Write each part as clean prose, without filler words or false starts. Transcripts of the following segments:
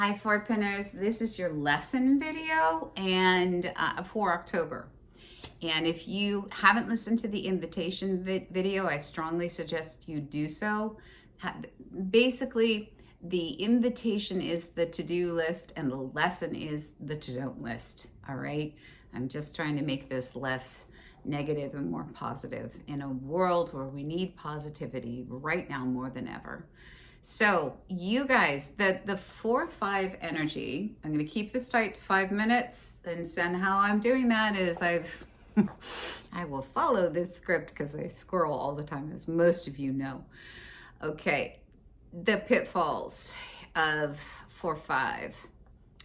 Hi, four pinners. This is your lesson video and for October. And if you haven't listened to the invitation video, I strongly suggest you do so. Basically, the invitation is the to-do list and the lesson is the to-don't list. All right. I'm just trying to make this less negative and more positive in a world where we need positivity right now more than ever. So you guys, the 4-5 energy, I'm going to keep this tight to 5 minutes. And how I'm doing that is I will follow this script because I squirrel all the time, as most of you know. Okay, the pitfalls of 4-5,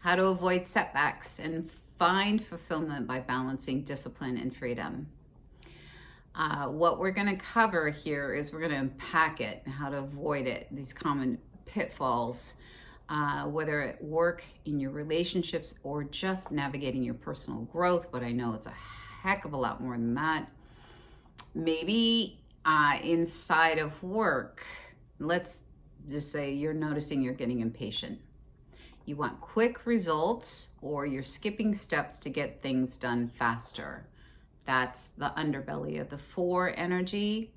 how to avoid setbacks and find fulfillment by balancing discipline and freedom. What we're going to cover here is we're going to unpack it and how to avoid it, these common pitfalls, whether at work, in your relationships, or just navigating your personal growth. But I know it's a heck of a lot more than that. Maybe inside of work, let's just say you're noticing you're getting impatient. You want quick results, or you're skipping steps to get things done faster. That's the underbelly of the 4 energy.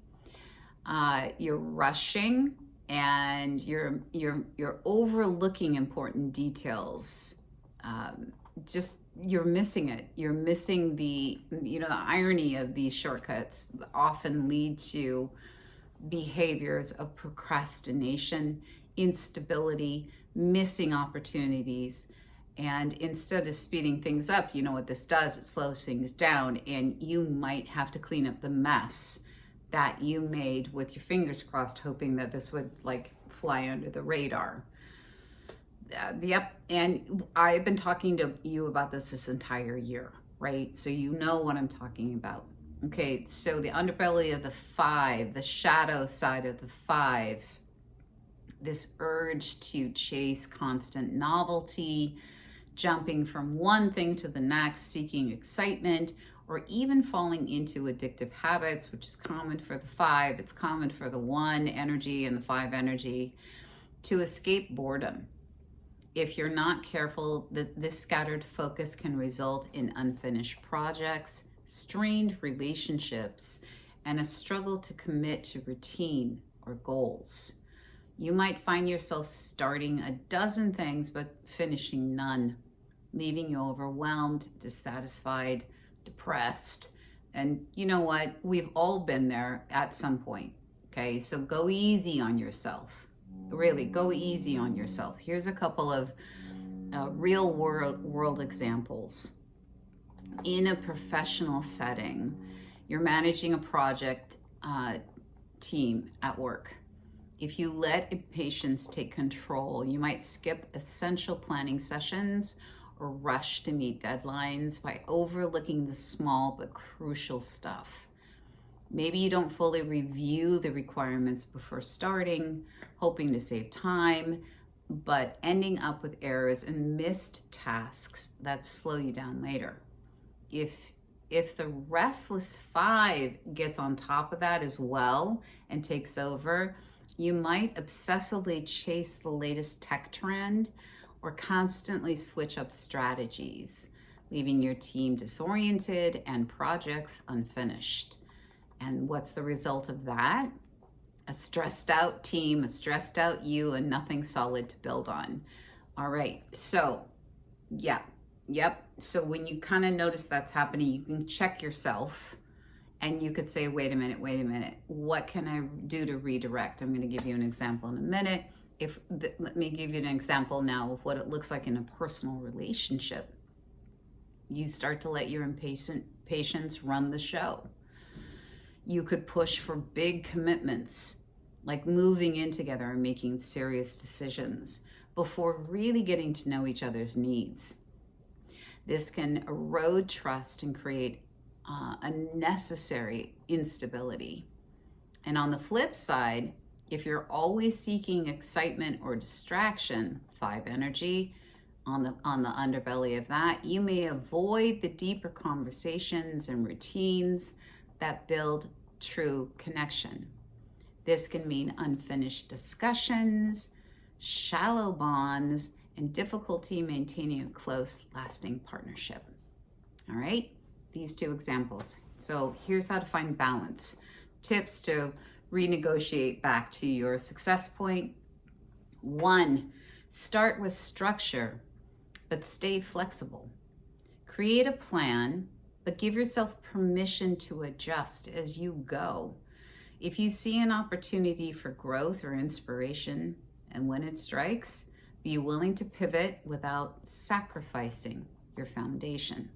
You're rushing and you're overlooking important details. You're missing it. You're missing the irony of these shortcuts often lead to behaviors of procrastination, instability, missing opportunities. And instead of speeding things up, you know what this does? It slows things down, and you might have to clean up the mess that you made with your fingers crossed, hoping that this would fly under the radar. Yep. And I've been talking to you about this entire year, right? So you know what I'm talking about. Okay. So the underbelly of the 5, the shadow side of the 5, this urge to chase constant novelty, jumping from one thing to the next, seeking excitement, or even falling into addictive habits, which is common for the 5. It's common for the 1 energy and the 5 energy, to escape boredom. If you're not careful, this scattered focus can result in unfinished projects, strained relationships, and a struggle to commit to routine or goals. You might find yourself starting a dozen things but finishing none, leaving you overwhelmed, dissatisfied, depressed. And you know what? We've all been there at some point. Okay, so go easy on yourself. Really, go easy on yourself. Here's a couple of real world examples. In a professional setting, you're managing a project team at work. If you let impatience take control, you might skip essential planning sessions or rush to meet deadlines by overlooking the small but crucial stuff. Maybe you don't fully review the requirements before starting, hoping to save time, but ending up with errors and missed tasks that slow you down later. If the restless 5 gets on top of that as well and takes over, you might obsessively chase the latest tech trend or constantly switch up strategies, leaving your team disoriented and projects unfinished. And what's the result of that? A stressed out team, a stressed out you, and nothing solid to build on. All right, so yep. So when you kind of notice that's happening, you can check yourself. And you could say, wait a minute, what can I do to redirect? I'm going to give you an example in a minute. Let me give you an example now of what it looks like in a personal relationship. You start to let your impatience run the show. You could push for big commitments, like moving in together and making serious decisions before really getting to know each other's needs. This can erode trust and create unnecessary instability. And on the flip side, if you're always seeking excitement or distraction, 5 energy, on the underbelly of that, you may avoid the deeper conversations and routines that build true connection. This can mean unfinished discussions, shallow bonds, and difficulty maintaining a close, lasting partnership. All right, these two examples. So here's how to find balance. Tips to renegotiate back to your success point. 1, start with structure, but stay flexible. Create a plan, but give yourself permission to adjust as you go. If you see an opportunity for growth or inspiration, and when it strikes, be willing to pivot without sacrificing your foundation.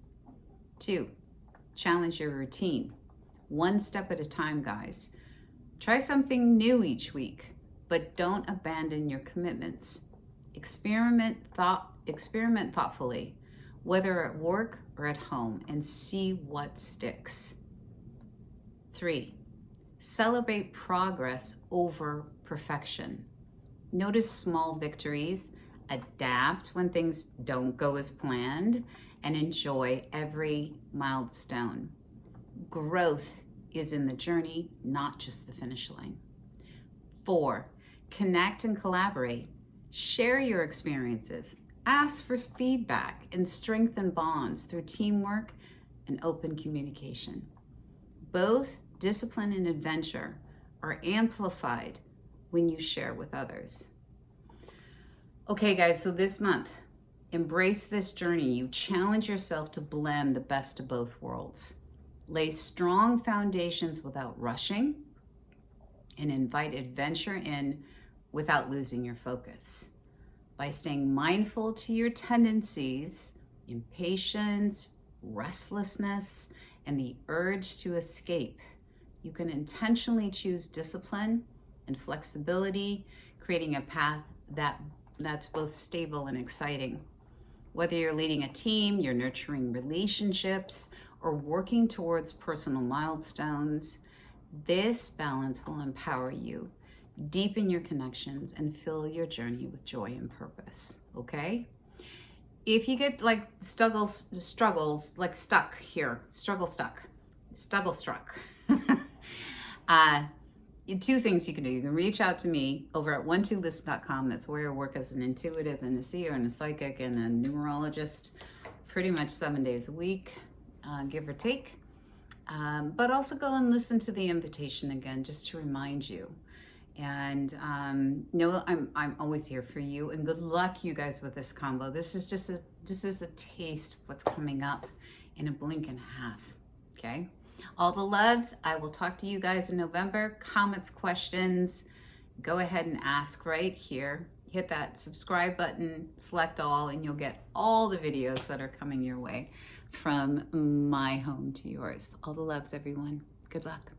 2, challenge your routine. 1 step at a time, guys. Try something new each week, but don't abandon your commitments. Experiment thoughtfully, whether at work or at home, and see what sticks. 3, celebrate progress over perfection. Notice small victories, adapt when things don't go as planned, and enjoy every milestone. Growth is in the journey, not just the finish line. 4, connect and collaborate. Share your experiences. Ask for feedback and strengthen bonds through teamwork and open communication. Both discipline and adventure are amplified when you share with others. Okay, guys, so this month, embrace this journey. You challenge yourself to blend the best of both worlds. Lay strong foundations without rushing, and invite adventure in without losing your focus. By staying mindful to your tendencies, impatience, restlessness, and the urge to escape, you can intentionally choose discipline and flexibility, creating a path that's both stable and exciting. Whether you're leading a team, you're nurturing relationships, or working towards personal milestones, this balance will empower you, deepen your connections, and fill your journey with joy and purpose, okay? If you get like struggles, like stuck here, struggle struck. 2 things you can do. You can reach out to me over at 12list.com. That's where I work as an intuitive and a seer and a psychic and a numerologist pretty much 7 days a week, give or take. But also go and listen to the invitation again, just to remind you. And know I'm always here for you. And good luck, you guys, with this combo. This is a taste of what's coming up in a blink and a half. Okay. All the loves. I will talk to you guys in November. Comments, questions, go ahead and ask right here. Hit that subscribe button, select all, and you'll get all the videos that are coming your way from my home to yours. All the loves, everyone. Good luck.